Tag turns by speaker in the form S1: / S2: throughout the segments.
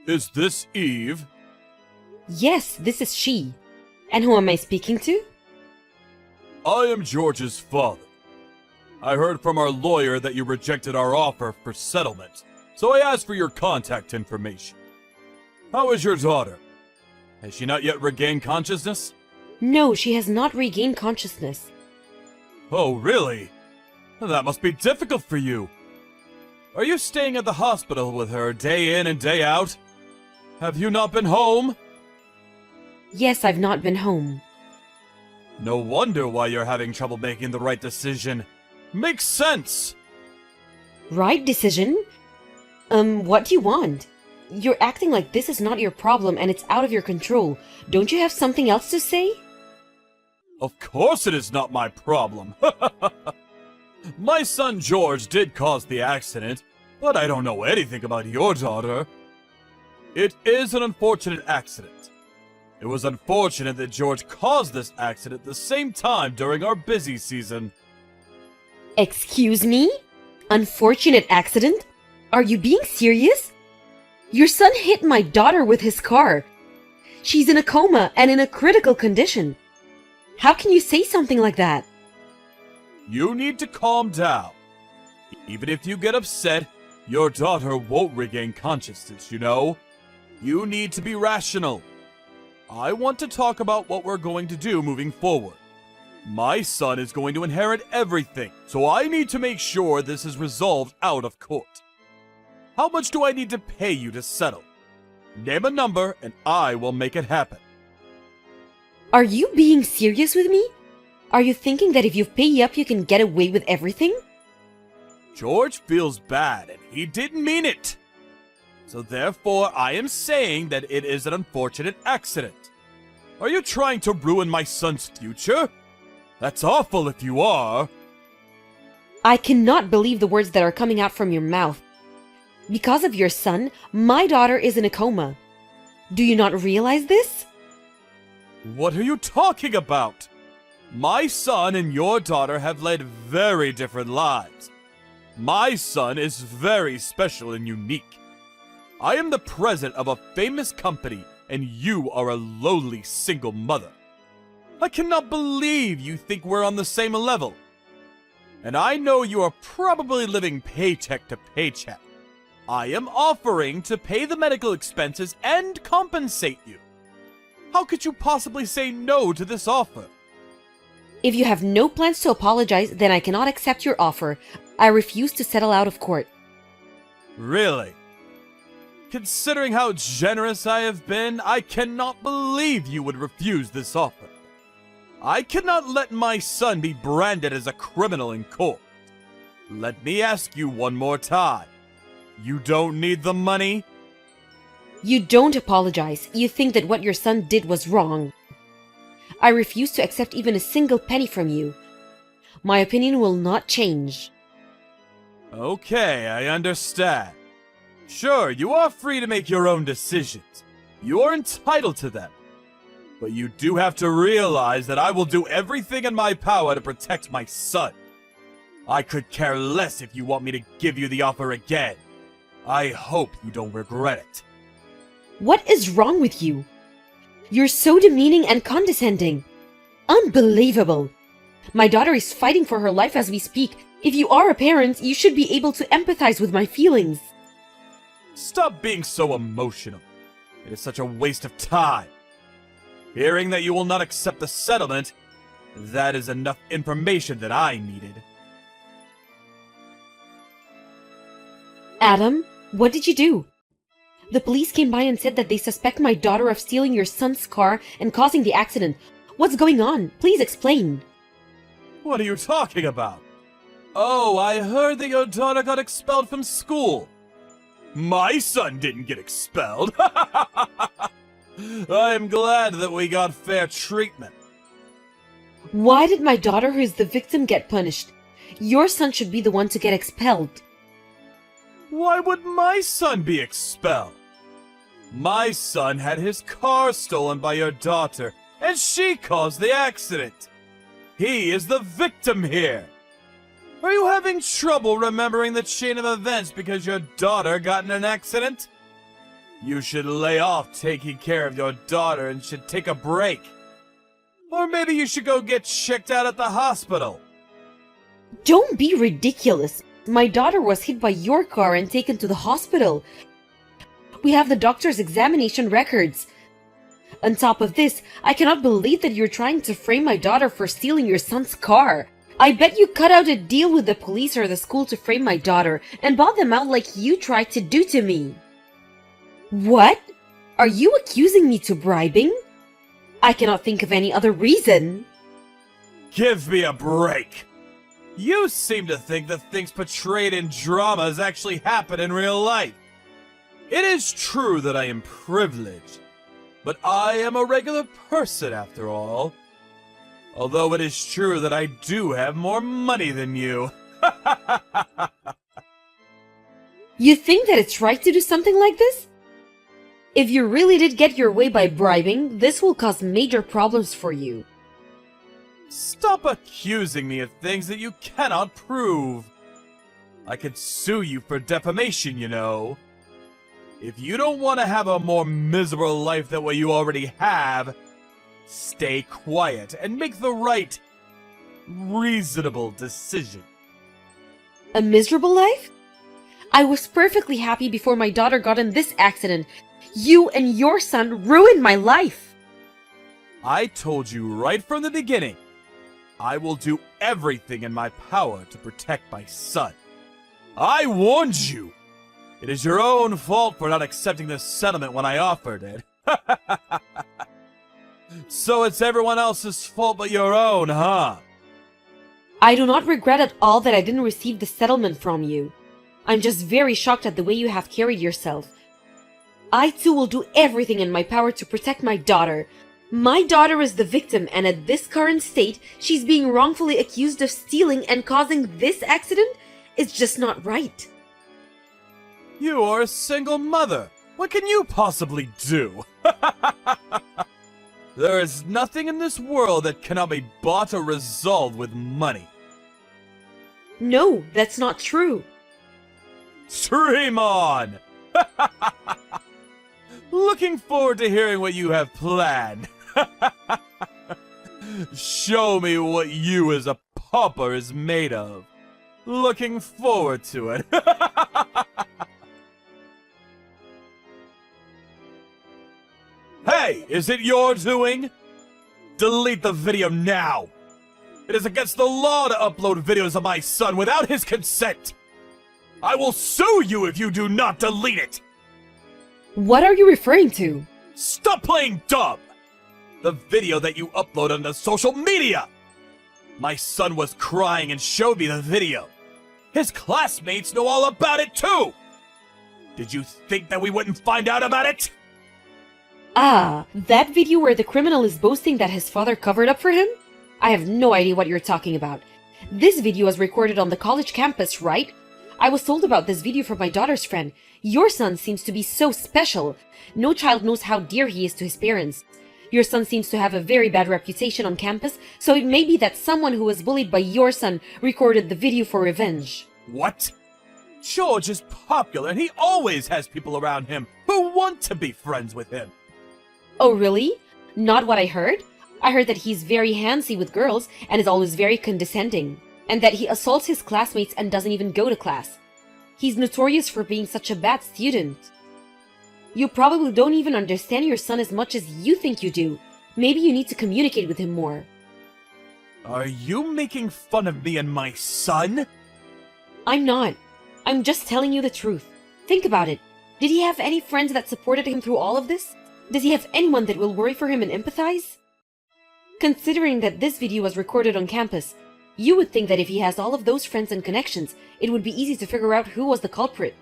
S1: Is this Eve?
S2: Yes, this is she. And who am I speaking to?
S1: I am George's father. I heard from our lawyer that you rejected our offer for settlement, so I asked for your contact information. How is your daughter? Has she not yet regained consciousness?
S2: No, she has not regained consciousness.
S1: Oh, really? That must be difficult for you. Are you staying at the hospital with her day in and day out? Have you not been home?
S2: Yes, I've not been home.
S1: No wonder why you're having trouble making the right decision. Makes sense.
S2: Right decision? What do you want? You're acting like this is not your problem and it's out of your control. Don't you have something else to say?
S1: Of course it is not my problem. My son George did cause the accident, but I don't know anything about your daughter. It is an unfortunate accident. It was unfortunate that George caused this accident at the same time during our busy season.
S2: Excuse me? Unfortunate accident? Are you being serious? Your son hit my daughter with his car. She's in a coma and in a critical condition. How can you say something like that?
S1: You need to calm down. Even if you get upset, your daughter won't regain consciousness, you know? You need to be rational. I want to talk about what we're going to do moving forward. My son is going to inherit everything, so I need to make sure this is resolved out of court. How much do I need to pay you to settle? Name a number and I will make it happen.
S2: Are you being serious with me? Are you thinking that if you pay up you can get away with everything?
S1: George feels bad and he didn't mean it. So therefore, I am saying that it is an unfortunate accident. Are you trying to ruin my son's future? That's awful if you are.
S2: I cannot believe the words that are coming out from your mouth. Because of your son, my daughter is in a coma. Do you not realize this?
S1: What are you talking about? My son and your daughter have led very different lives. My son is very special and unique. I am the president of a famous company, and you are a lowly single mother. I cannot believe you think we're on the same level. And I know you are probably living paycheck to paycheck. I am offering to pay the medical expenses and compensate you. How could you possibly say no to this offer?
S2: If you have no plans to apologize, then I cannot accept your offer. I refuse to settle out of court.
S1: Really? Considering how generous I have been, I cannot believe you would refuse this offer. I cannot let my son be branded as a criminal in court. Let me ask you one more time. You don't need the money?
S2: You don't apologize. You think that what your son did was wrong. I refuse to accept even a single penny from you. My opinion will not change.
S1: Okay, I understand. Sure, you are free to make your own decisions. You are entitled to them. But you do have to realize that I will do everything in my power to protect my son. I could care less if you want me to give you the offer again. I hope you don't regret it.
S2: What is wrong with you? You're so demeaning and condescending. Unbelievable. My daughter is fighting for her life as we speak. If you are a parent, you should be able to empathize with my feelings.
S1: Stop being so emotional. It is such a waste of time. Hearing that you will not accept the settlement, that is enough information that I needed.
S2: Adam, what did you do? The police came by and said that they suspect my daughter of stealing your son's car and causing the accident. What's going on? Please explain.
S1: What are you talking about? Oh, I heard that your daughter got expelled from school. My son didn't get expelled. I'm glad that we got fair treatment.
S2: Why did my daughter, who is the victim, get punished? Your son should be the one to get expelled.
S1: Why would my son be expelled? My son had his car stolen by your daughter, and she caused the accident. He is the victim here. Are you having trouble remembering the chain of events because your daughter got in an accident? You should lay off taking care of your daughter and should take a break. Or maybe you should go get checked out at the hospital.
S2: Don't be ridiculous. My daughter was hit by your car and taken to the hospital. We have the doctor's examination records. On top of this, I cannot believe that you're trying to frame my daughter for stealing your son's car. I bet you cut out a deal with the police or the school to frame my daughter and bought them out like you tried to do to me. What? Are you accusing me to bribing? I cannot think of any other reason.
S1: Give me a break. You seem to think that things portrayed in dramas actually happen in real life. It is true that I am privileged, but I am a regular person after all. Although it is true that I do have more money than you.
S2: You think that it's right to do something like this? If you really did get your way by bribing, this will cause major problems for you.
S1: Stop accusing me of things that you cannot prove. I could sue you for defamation, you know. If you don't want to have a more miserable life than what you already have, stay quiet and make the right, reasonable decision.
S2: A miserable life? I was perfectly happy before my daughter got in this accident. You and your son ruined my life.
S1: I told you right from the beginning, I will do everything in my power to protect my son. I warned you. It is your own fault for not accepting the settlement when I offered it. So it's everyone else's fault but your own, huh?
S2: I do not regret at all that I didn't receive the settlement from you. I'm just very shocked at the way you have carried yourself. I too will do everything in my power to protect my daughter. My daughter is the victim, and at this current state, she's being wrongfully accused of stealing and causing this accident? It's just not right.
S1: You are a single mother. What can you possibly do? There is nothing in this world that cannot be bought or resolved with money.
S2: No, that's not true.
S1: Dream on! Looking forward to hearing what you have planned. Show me what you as a pauper is made of. Looking forward to it. Hey, is it your doing? Delete the video now. It is against the law to upload videos of my son without his consent. I will sue you if you do not delete it.
S2: What are you referring to?
S1: Stop playing dumb! The video that you upload onto social media! My son was crying and showed me the video. His classmates know all about it too! Did you think that we wouldn't find out about it?
S2: Ah, that video where the criminal is boasting that his father covered up for him? I have no idea what you're talking about. This video was recorded on the college campus, right? I was told about this video from my daughter's friend. Your son seems to be so special. No child knows how dear he is to his parents. Your son seems to have a very bad reputation on campus, so it may be that someone who was bullied by your son recorded the video for revenge.
S1: What? George is popular and he always has people around him who want to be friends with him.
S2: Oh, really? Not what I heard? I heard that he's very handsy with girls and is always very condescending, and that he assaults his classmates and doesn't even go to class. He's notorious for being such a bad student. You probably don't even understand your son as much as you think you do. Maybe you need to communicate with him more.
S1: Are you making fun of me and my son?
S2: I'm not. I'm just telling you the truth. Think about it. Did he have any friends that supported him through all of this? Does he have anyone that will worry for him and empathize? Considering that this video was recorded on campus, you would think that if he has all of those friends and connections, it would be easy to figure out who was the culprit.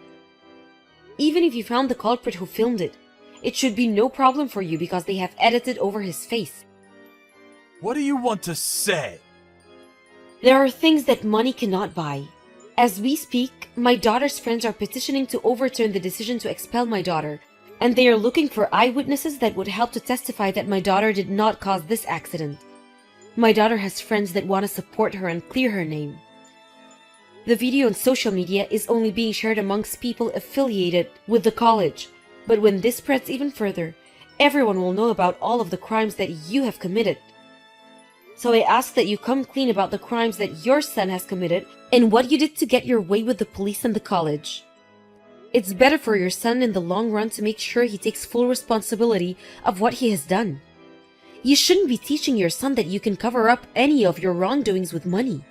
S2: Even if you found the culprit who filmed it, it should be no problem for you because they have edited over his face.
S1: What do you want to say?
S2: There are things that money cannot buy. As we speak, my daughter's friends are petitioning to overturn the decision to expel my daughter, and they are looking for eyewitnesses that would help to testify that my daughter did not cause this accident. My daughter has friends that want to support her and clear her name. The video on social media is only being shared amongst people affiliated with the college. But when this spreads even further, everyone will know about all of the crimes that you have committed. So I ask that you come clean about the crimes that your son has committed and what you did to get your way with the police and the college. It's better for your son in the long run to make sure he takes full responsibility of what he has done. You shouldn't be teaching your son that you can cover up any of your wrongdoings with money.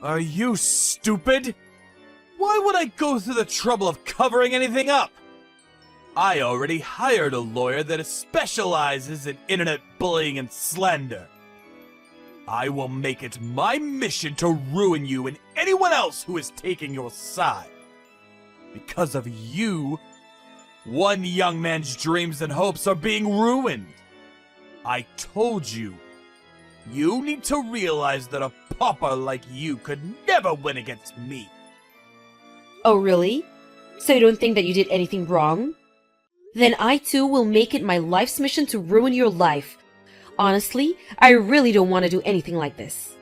S1: Are you stupid? Why would I go through the trouble of covering anything up? I already hired a lawyer that specializes in internet bullying and slander. I will make it my mission to ruin you and anyone else who is taking your side. Because of you, one young man's dreams and hopes are being ruined. I told you, you need to realize that a pauper like you could never win against me.
S2: Oh, really? So you don't think that you did anything wrong? Then I too will make it my life's mission to ruin your life. Honestly, I really don't want to do anything like this.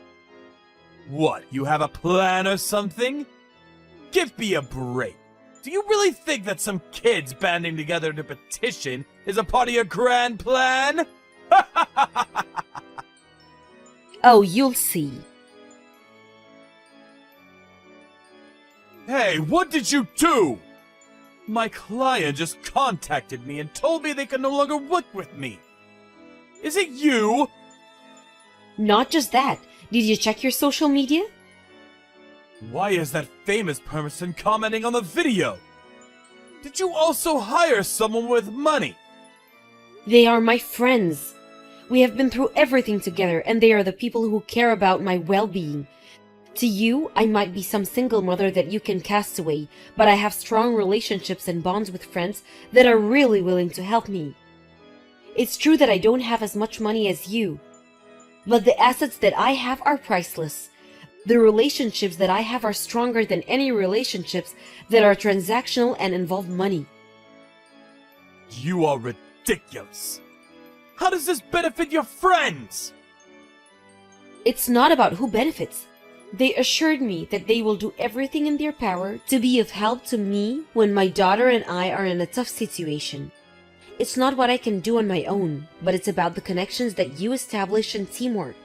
S1: What, you have a plan or something? Give me a break. Do you really think that some kids banding together to petition is a part of your grand plan?
S2: Oh, you'll see.
S1: Hey, what did you do? My client just contacted me and told me they can no longer work with me. Is it you?
S2: Not just that. Did you check your social media?
S1: Why is that famous person commenting on the video? Did you also hire someone with money?
S2: They are my friends. We have been through everything together, and they are the people who care about my well-being. To you, I might be some single mother that you can cast away, but I have strong relationships and bonds with friends that are really willing to help me. It's true that I don't have as much money as you, but the assets that I have are priceless. The relationships that I have are stronger than any relationships that are transactional and involve money.
S1: You are ridiculous. How does this benefit your friends?
S2: It's not about who benefits. They assured me that they will do everything in their power to be of help to me when my daughter and I are in a tough situation. It's not what I can do on my own, but it's about the connections that you establish and teamwork.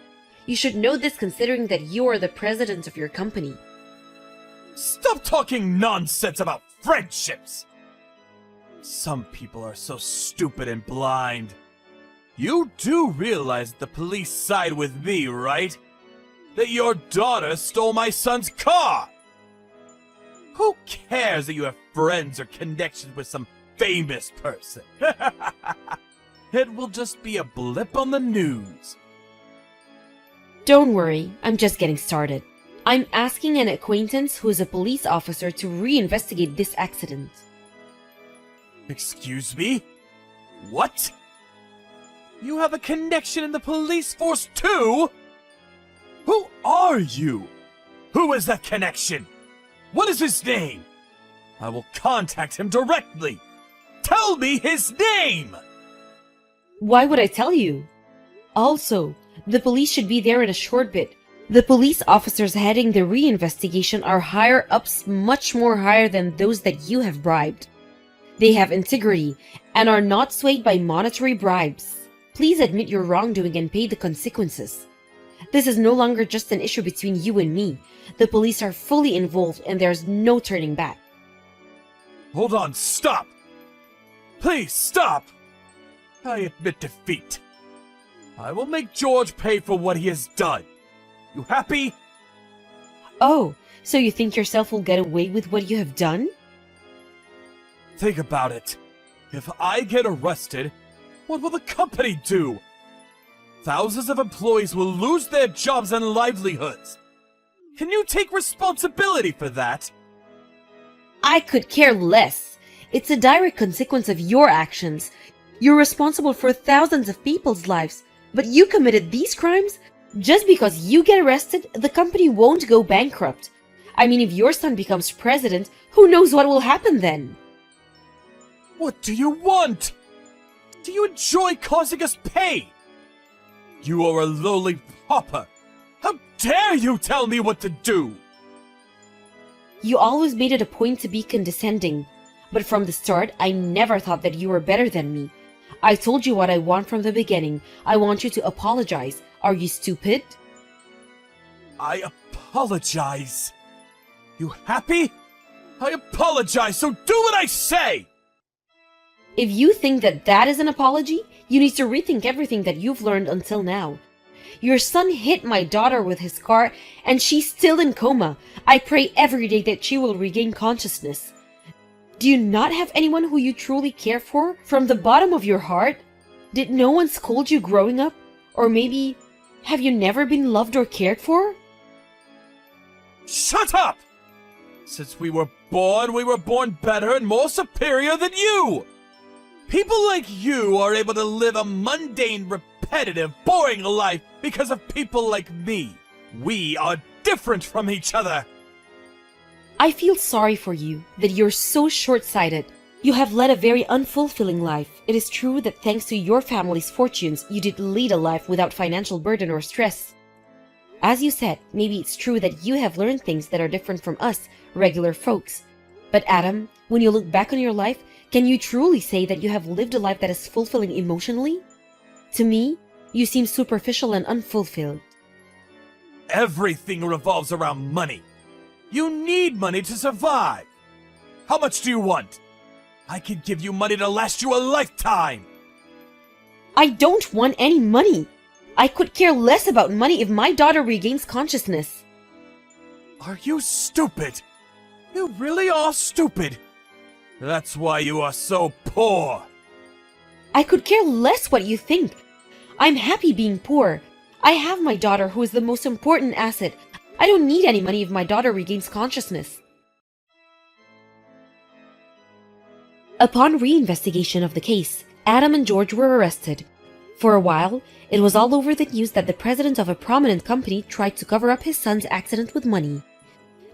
S2: You should know this considering that you are the president of your company.
S1: Stop talking nonsense about friendships! Some people are so stupid and blind. You do realize the police side with me, right? That your daughter stole my son's car! Who cares that you have friends or connections with some famous person? It will just be a blip on the news.
S2: Don't worry, I'm just getting started. I'm asking an acquaintance who is a police officer to reinvestigate this accident.
S1: Excuse me? What? You have a connection in the police force too? Who are you? Who is that connection? What is his name? I will contact him directly. Tell me his name!
S2: Why would I tell you? Also, the police should be there in a short bit. The police officers heading the reinvestigation are higher ups, much more higher than those that you have bribed. They have integrity and are not swayed by monetary bribes. Please admit your wrongdoing and pay the consequences. This is no longer just an issue between you and me. The police are fully involved and there's no turning back.
S1: Hold on, stop! Please stop! I admit defeat. I will make George pay for what he has done. You happy?
S2: Oh, so you think yourself will get away with what you have done?
S1: Think about it. If I get arrested, what will the company do? Thousands of employees will lose their jobs and livelihoods. Can you take responsibility for that?
S2: I could care less. It's a direct consequence of your actions. You're responsible for thousands of people's lives, but you committed these crimes? Just because you get arrested, the company won't go bankrupt. I mean, if your son becomes president, who knows what will happen then?
S1: What do you want? Do you enjoy causing us pain? You are a lowly pauper. How dare you tell me what to do?
S2: You always made it a point to be condescending, But from the start, I never thought that you were better than me. I told you what I want from the beginning. I want you to apologize. Are you stupid?
S1: I apologize. You happy? I apologize, so do what I say!
S2: If you think that that is an apology, you need to rethink everything that you've learned until now. Your son hit my daughter with his car, and she's still in coma. I pray every day that she will regain consciousness. Do you not have anyone who you truly care for from the bottom of your heart? Did no one scold you growing up? Or maybe, have you never been loved or cared for?
S1: Shut up! Since we were born better and more superior than you! People like you are able to live a mundane, repetitive, boring life because of people like me. We are different from each other.
S2: I feel sorry for you that you're so short-sighted. You have led a very unfulfilling life. It is true that thanks to your family's fortunes, you did lead a life without financial burden or stress. As you said, maybe it's true that you have learned things that are different from us, regular folks. But Adam, when you look back on your life, can you truly say that you have lived a life that is fulfilling emotionally? To me, you seem superficial and unfulfilled.
S1: Everything revolves around money. You need money to survive. How much do you want? I could give you money to last you a lifetime.
S2: I don't want any money. I could care less about money if my daughter regains consciousness.
S1: Are you stupid? You really are stupid. That's why you are so poor.
S2: I could care less what you think. I'm happy being poor. I have my daughter, who is the most important asset. I don't need any money if my daughter regains consciousness. Upon reinvestigation of the case, Adam and George were arrested. For a while, it was all over the news that the president of a prominent company tried to cover up his son's accident with money.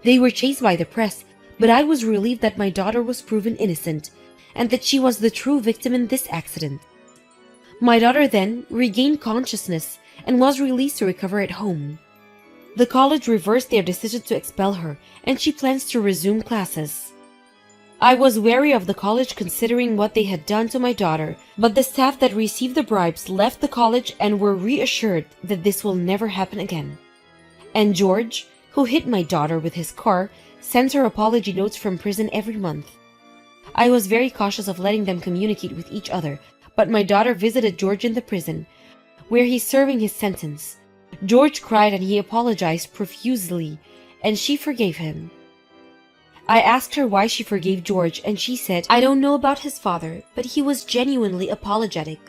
S2: They were chased by the press, but I was relieved that my daughter was proven innocent, and that she was the true victim in this accident. My daughter then regained consciousness and was released to recover at home. The college reversed their decision to expel her, and she plans to resume classes. I was wary of the college considering what they had done to my daughter, but the staff that received the bribes left the college and were reassured that this will never happen again. And George, who hit my daughter with his car, sends her apology notes from prison every month. I was very cautious of letting them communicate with each other, but my daughter visited George in the prison, where he's serving his sentence. George cried and he apologized profusely, and she forgave him. I asked her why she forgave George, and she said, "I don't know about his father, but he was genuinely apologetic.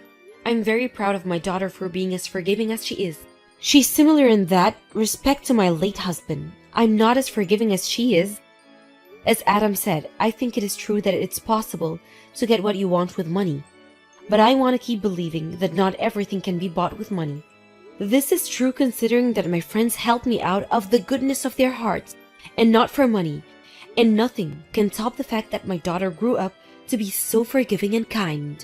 S2: I'm very proud of my daughter for being as forgiving as she is. She's similar in that respect to my late husband. I'm not as forgiving as she is." As Adam said, I think it is true that it's possible to get what you want with money. But I want to keep believing that not everything can be bought with money. This is true considering that my friends helped me out of the goodness of their hearts and not for money. And nothing can top the fact that my daughter grew up to be so forgiving and kind.